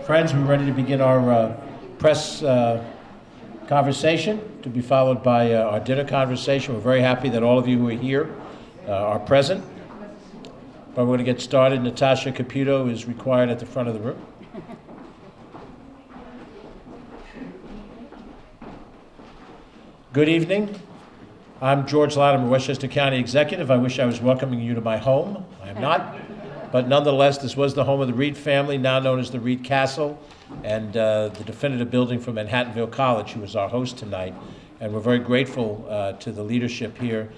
Friends, we're ready to begin our press conversation, to be followed by our dinner conversation. We're very happy that all of you who are here are present. But we're going to get started. Natasha Caputo is required at the front of the room. Good evening. I'm George Latimer, Westchester County Executive. I wish I was welcoming you to my home. I am not. But nonetheless, this was the home of the Reed family, now known as the Reed Castle, and the definitive building for Manhattanville College, who is our host tonight. And we're very grateful to the leadership here,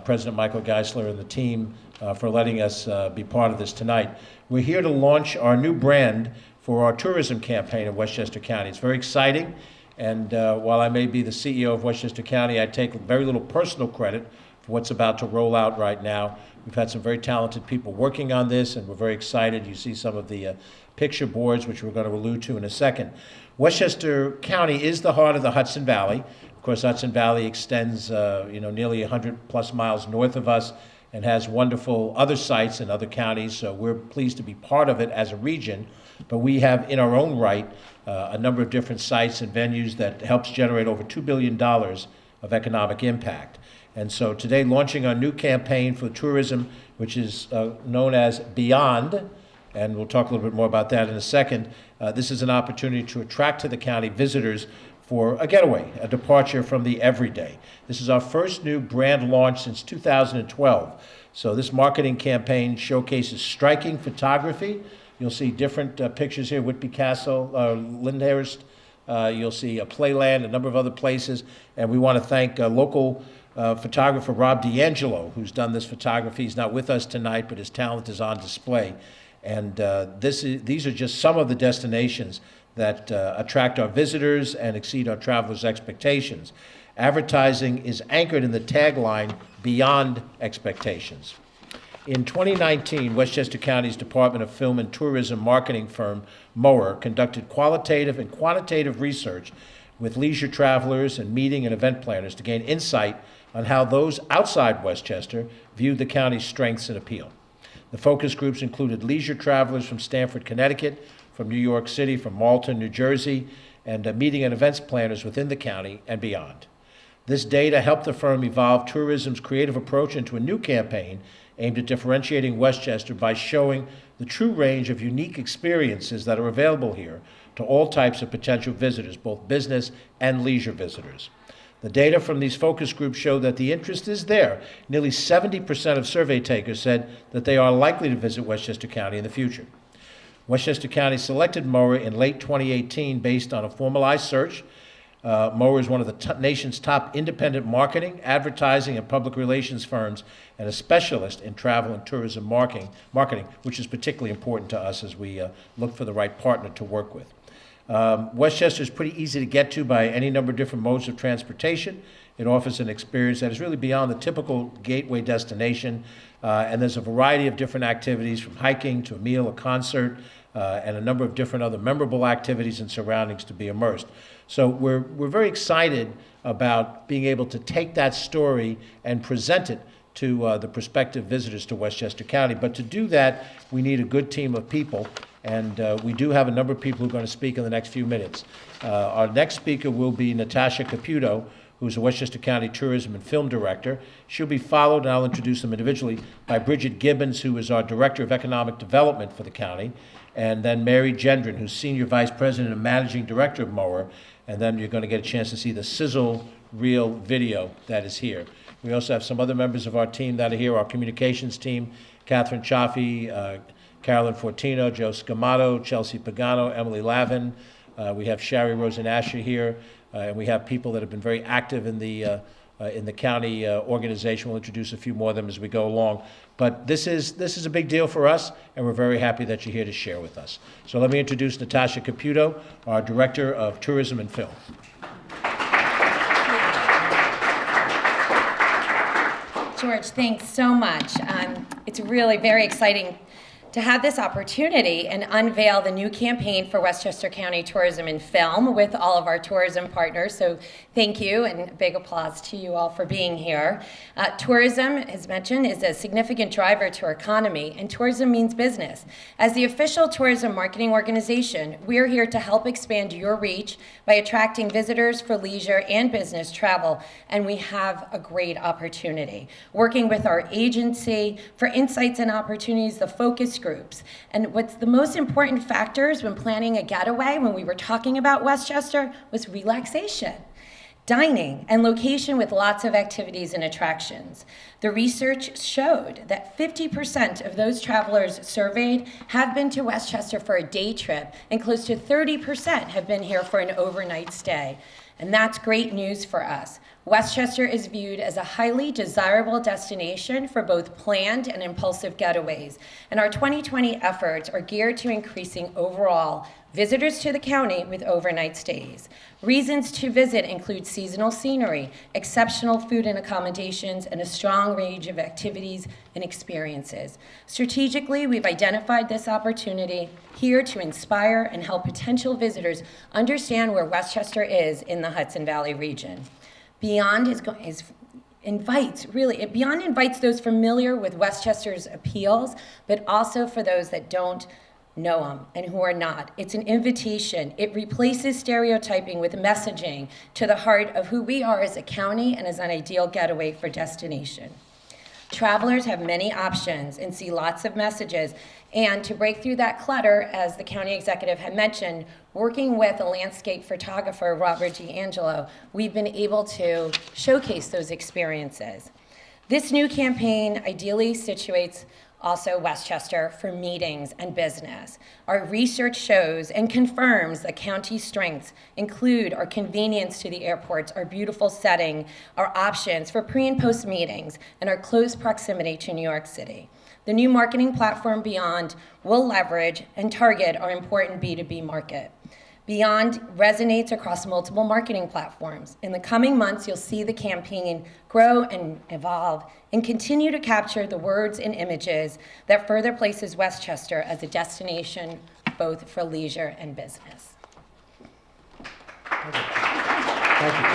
President Michael Geisler and the team, for letting us be part of this tonight. We're here to launch our new brand for our tourism campaign in Westchester County. It's very exciting, and while I may be the CEO of Westchester County, I take very little personal credit for what's about to roll out right now. We've had some very talented people working on this, and we're very excited. You see some of the picture boards, which we're going to allude to in a second. Westchester County is the heart of the Hudson Valley. Of course, Hudson Valley extends nearly 100 plus miles north of us and has wonderful other sites in other counties, so we're pleased to be part of it as a region. But we have, in our own right, a number of different sites and venues that helps generate over $2 billion of economic impact. And so today, launching our new campaign for tourism, which is known as Beyond, and we'll talk a little bit more about that in a second. This is an opportunity to attract to the county visitors for a getaway, a departure from the everyday. This is our first new brand launch since 2012. So this marketing campaign showcases striking photography. You'll see different pictures here, Whitby Castle, Lyndhurst. You'll see a Playland, a number of other places. And we want to thank local photographer Rob D'Angelo, who's done this photography. He's not with us tonight, but his talent is on display. And these are just some of the destinations that attract our visitors and exceed our travelers' expectations. Advertising is anchored in the tagline, Beyond Expectations. In 2019, Westchester County's Department of Film and Tourism marketing firm, Mower, conducted qualitative and quantitative research with leisure travelers and meeting and event planners to gain insight on how those outside Westchester viewed the county's strengths and appeal. The focus groups included leisure travelers from Stamford, Connecticut, from New York City, from Malton, New Jersey, and meeting and events planners within the county and beyond. This data helped the firm evolve tourism's creative approach into a new campaign aimed at differentiating Westchester by showing the true range of unique experiences that are available here to all types of potential visitors, both business and leisure visitors. The data from these focus groups show that the interest is there. Nearly 70% of survey takers said that they are likely to visit Westchester County in the future. Westchester County selected Mower in late 2018 based on a formalized search. Mower is one of the nation's top independent marketing, advertising, and public relations firms, and a specialist in travel and tourism marketing, which is particularly important to us as we look for the right partner to work with. Westchester is pretty easy to get to by any number of different modes of transportation. It offers an experience that is really beyond the typical gateway destination, and there's a variety of different activities, from hiking to a meal, a concert, and a number of different other memorable activities and surroundings to be immersed. So we're very excited about being able to take that story and present it to the prospective visitors to Westchester County. But to do that, we need a good team of people, and we do have a number of people who are going to speak in the next few minutes. Our next speaker will be Natasha Caputo, who's a Westchester County Tourism and Film Director. She'll be followed, and I'll introduce them individually, by Bridget Gibbons, who is our Director of Economic Development for the county, and then Mary Gendron, who's Senior Vice President and Managing Director of Mower, and then you're going to get a chance to see the sizzle reel video that is here. We also have some other members of our team that are here, our communications team, Catherine Chaffee, Carolyn Fortino, Joe Scamato, Chelsea Pagano, Emily Lavin. We have Shari Rosenasher here, and we have people that have been very active in the county organization. We'll introduce a few more of them as we go along. But this is a big deal for us, and we're very happy that you're here to share with us. So let me introduce Natasha Caputo, our Director of Tourism and Film. George, thanks so much. It's really very exciting to have this opportunity and unveil the new campaign for Westchester County Tourism and Film with all of our tourism partners. So thank you, and big applause to you all for being here. Tourism, as mentioned, is a significant driver to our economy, and tourism means business. As the official tourism marketing organization, we're here to help expand your reach by attracting visitors for leisure and business travel, and we have a great opportunity. Working with our agency for insights and opportunities, the focus groups. And what's the most important factors when planning a getaway, when we were talking about Westchester, was relaxation, dining, and location with lots of activities and attractions. The research showed that 50% of those travelers surveyed have been to Westchester for a day trip, and close to 30% have been here for an overnight stay. And that's great news for us. Westchester is viewed as a highly desirable destination for both planned and impulsive getaways. And our 2020 efforts are geared to increasing overall visitors to the county with overnight stays. Reasons to visit include seasonal scenery, exceptional food and accommodations, and a strong range of activities and experiences. Strategically, we've identified this opportunity here to inspire and help potential visitors understand where Westchester is in the Hudson Valley region. Beyond invites those familiar with Westchester's appeals, but also for those that don't know them and who are not. It's an invitation. It replaces stereotyping with messaging to the heart of who we are as a county and as an ideal getaway for destination. Travelers have many options and see lots of messages. And to break through that clutter, as the county executive had mentioned, working with a landscape photographer, Robert D'Angelo, we've been able to showcase those experiences. This new campaign ideally situates also Westchester for meetings and business. Our research shows and confirms the county's strengths include our convenience to the airports, our beautiful setting, our options for pre and post meetings, and our close proximity to New York City. The new marketing platform Beyond will leverage and target our important B2B market. Beyond resonates across multiple marketing platforms. In the coming months, you'll see the campaign grow and evolve and continue to capture the words and images that further places Westchester as a destination both for leisure and business. Thank you.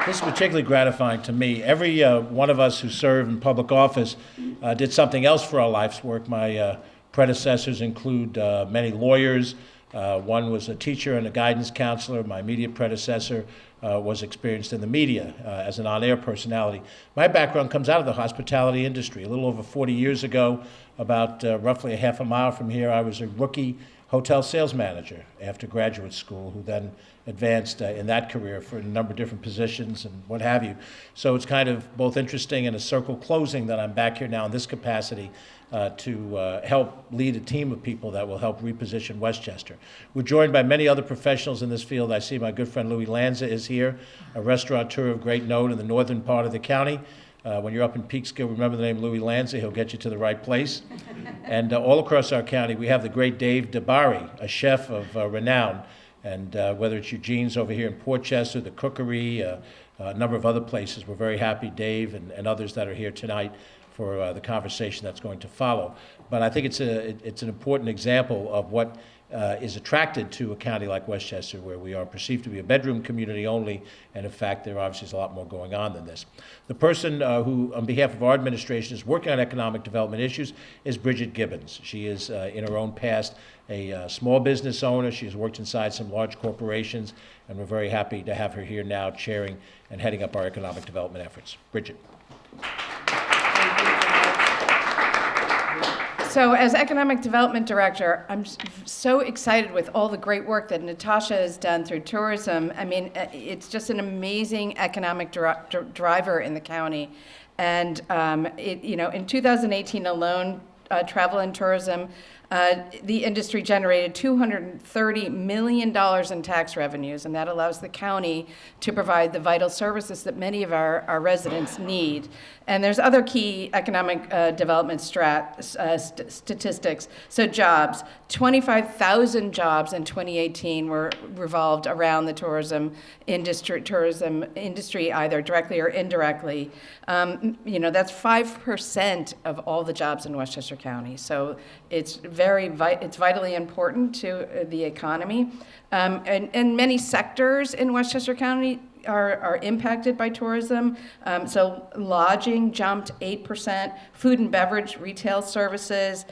This is particularly gratifying to me. Every one of us who serve in public office did something else for our life's work. My predecessors include many lawyers. One was a teacher and a guidance counselor. My immediate predecessor was experienced in the media as an on-air personality. My background comes out of the hospitality industry. A little over 40 years ago, about roughly a half a mile from here, I was a rookie hotel sales manager after graduate school, who then advanced in that career for a number of different positions and what have you. So it's kind of both interesting and a circle closing that I'm back here now in this capacity to help lead a team of people that will help reposition Westchester. We're joined by many other professionals in this field. I see my good friend Louis Lanza is here, a restaurateur of great note in the northern part of the county. When you're up in Peekskill, remember the name Louis Lanza. He'll get you to the right place. And all across our county, we have the great Dave DeBari, a chef of renown. And whether it's Eugene's over here in Portchester, the Cookery, a number of other places, we're very happy, Dave and others that are here tonight for the conversation that's going to follow. But I think it's an important example of what is attracted to a county like Westchester, where we are perceived to be a bedroom community only, and in fact there obviously is a lot more going on than this. The person who, on behalf of our administration, is working on economic development issues is Bridget Gibbons. She is, in her own past, a small business owner. She has worked inside some large corporations, and we're very happy to have her here now chairing and heading up our economic development efforts. Bridget. So as Economic Development Director, I'm so excited with all the great work that Natasha has done through tourism. I mean, it's just an amazing economic driver in the county. And, in 2018 alone, travel and tourism The industry generated $230 million in tax revenues, and that allows the county to provide the vital services that many of our residents need. And there's other key economic development statistics. So jobs, 25,000 jobs in 2018 were revolved around the tourism industry, either directly or indirectly. That's 5% of all the jobs in Westchester County. So it's it's vitally important to the economy. And many sectors in Westchester County are impacted by tourism. So lodging jumped 8%, food and beverage, retail services,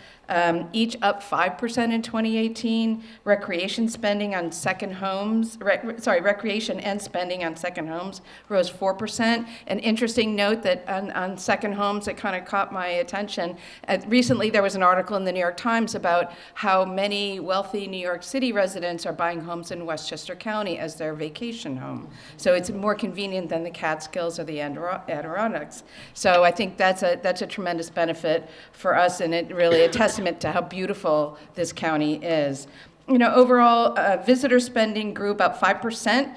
each up 5% in 2018. Recreation spending on second homes, recreation and spending on second homes rose 4%. An interesting note that on second homes that kind of caught my attention. Recently, there was an article in the New York Times about how many wealthy New York City residents are buying homes in Westchester County as their vacation home. So it's more convenient than the Catskills or the Adirondacks. So I think that's a tremendous benefit for us, and it really a testament to how beautiful this county is. Overall, visitor spending grew about 5%,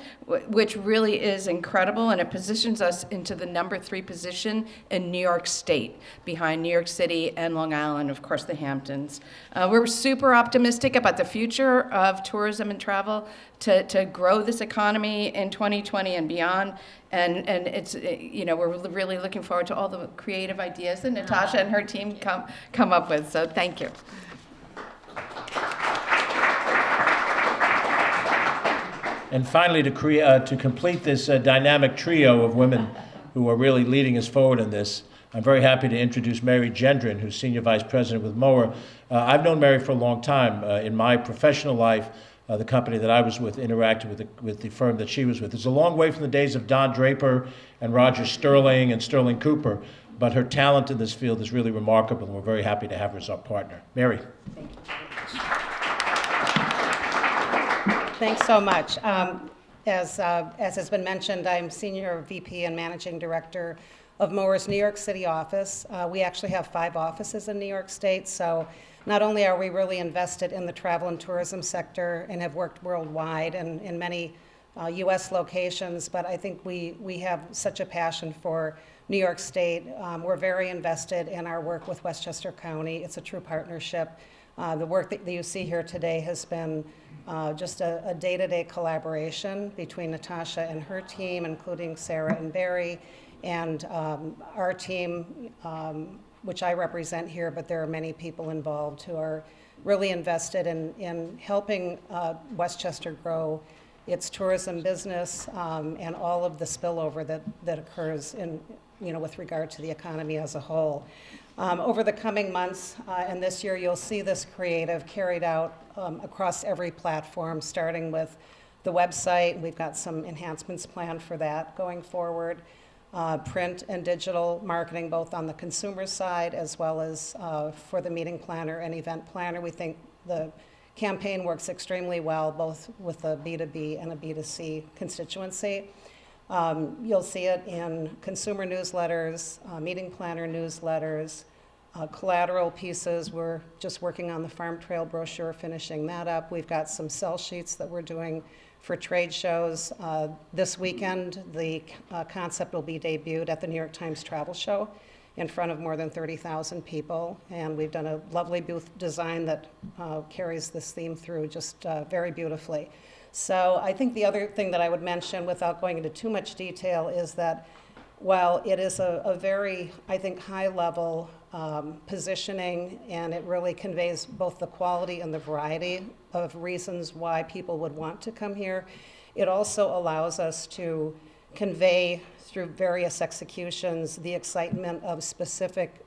which really is incredible, and it positions us into the number 3 position in New York State, behind New York City and Long Island, of course, the Hamptons. We're super optimistic about the future of tourism and travel to grow this economy in 2020 and beyond. And it's, we're really looking forward to all the creative ideas that Natasha and her team come up with. So thank you. And finally, to complete this dynamic trio of women who are really leading us forward in this, I'm very happy to introduce Mary Gendron, who's Senior Vice President with Mower. I've known Mary for a long time. In my professional life, the company that I was with interacted with the firm that she was with. It's a long way from the days of Don Draper and Roger Sterling and Sterling Cooper, but her talent in this field is really remarkable, and we're very happy to have her as our partner. Mary. Thank you. Thanks so much. As has been mentioned, I'm Senior VP and Managing Director of Mower's New York City office. We actually have 5 offices in New York State, so not only are we really invested in the travel and tourism sector and have worked worldwide and in many U.S. locations, but I think we have such a passion for New York State. We're very invested in our work with Westchester County. It's a true partnership. The work that you see here today has been just a day-to-day collaboration between Natasha and her team, including Sarah and Barry, and our team, which I represent here, but there are many people involved who are really invested in helping Westchester grow its tourism business and all of the spillover that occurs with regard to the economy as a whole. Over the coming months and this year, you'll see this creative carried out across every platform, starting with the website. We've got some enhancements planned for that going forward. Print and digital marketing, both on the consumer side as well as for the meeting planner and event planner. We think the campaign works extremely well, both with a B2B and a B2C constituency. You'll see it in consumer newsletters, meeting planner newsletters, collateral pieces. We're just working on the Farm Trail brochure, finishing that up. We've got some sell sheets that we're doing for trade shows. This weekend, the concept will be debuted at the New York Times Travel Show in front of more than 30,000 people. And we've done a lovely booth design that carries this theme through just very beautifully. So I think the other thing that I would mention, without going into too much detail, is that while it is a very, I think, high-level positioning, and it really conveys both the quality and the variety of reasons why people would want to come here, it also allows us to convey through various executions the excitement of specific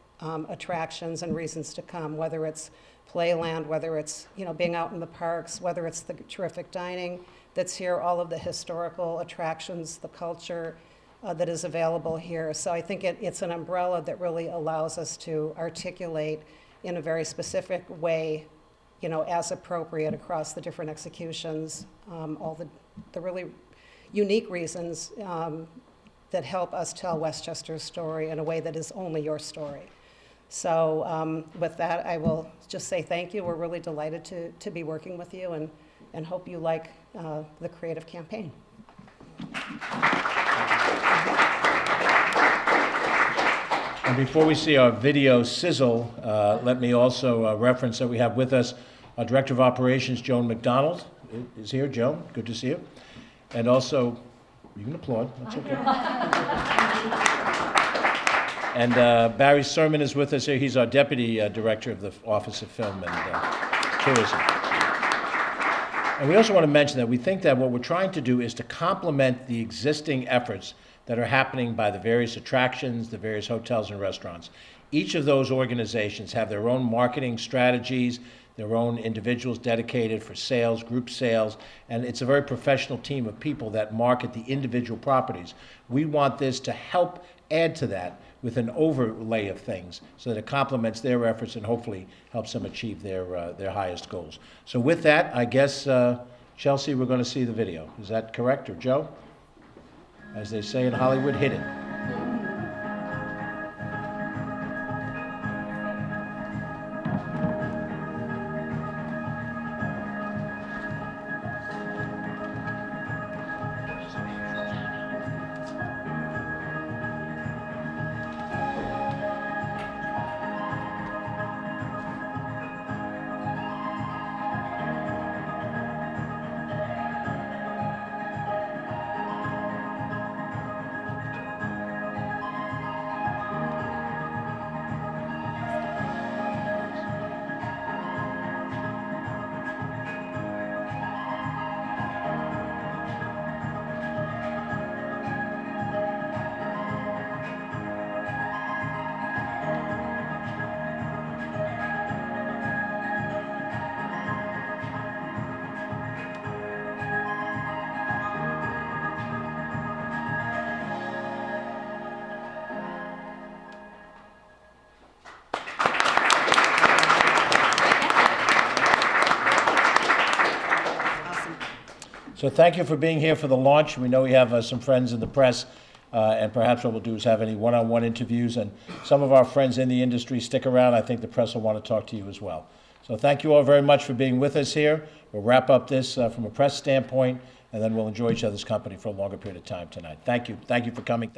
attractions and reasons to come, whether it's playland, whether it's being out in the parks, whether it's the terrific dining that's here, all of the historical attractions, the culture that is available here. So I think it's an umbrella that really allows us to articulate in a very specific way, as appropriate across the different executions, all the really unique reasons that help us tell Westchester's story in a way that is only your story. So with that, I will just say thank you. We're really delighted to be working with you and hope you like the creative campaign. And before we see our video sizzle, let me also reference that we have with us our Director of Operations, Joan McDonald, is here. Joan, good to see you. And also, you can applaud, that's okay. And Barry Sermon is with us here. He's our Deputy Director of the Office of Film and Tourism. And we also want to mention that we think that what we're trying to do is to complement the existing efforts that are happening by the various attractions, the various hotels and restaurants. Each of those organizations have their own marketing strategies, their own individuals dedicated for sales, group sales, and it's a very professional team of people that market the individual properties. We want this to help add to that with an overlay of things so that it complements their efforts and hopefully helps them achieve their highest goals. So with that, I guess, Chelsea, we're going to see the video. Is that correct, or Joe? As they say in Hollywood, hit it. So thank you for being here for the launch. We know we have some friends in the press, and perhaps what we'll do is have any one-on-one interviews, and some of our friends in the industry stick around. I think the press will want to talk to you as well. So thank you all very much for being with us here. We'll wrap up this from a press standpoint, and then we'll enjoy each other's company for a longer period of time tonight. Thank you. Thank you for coming.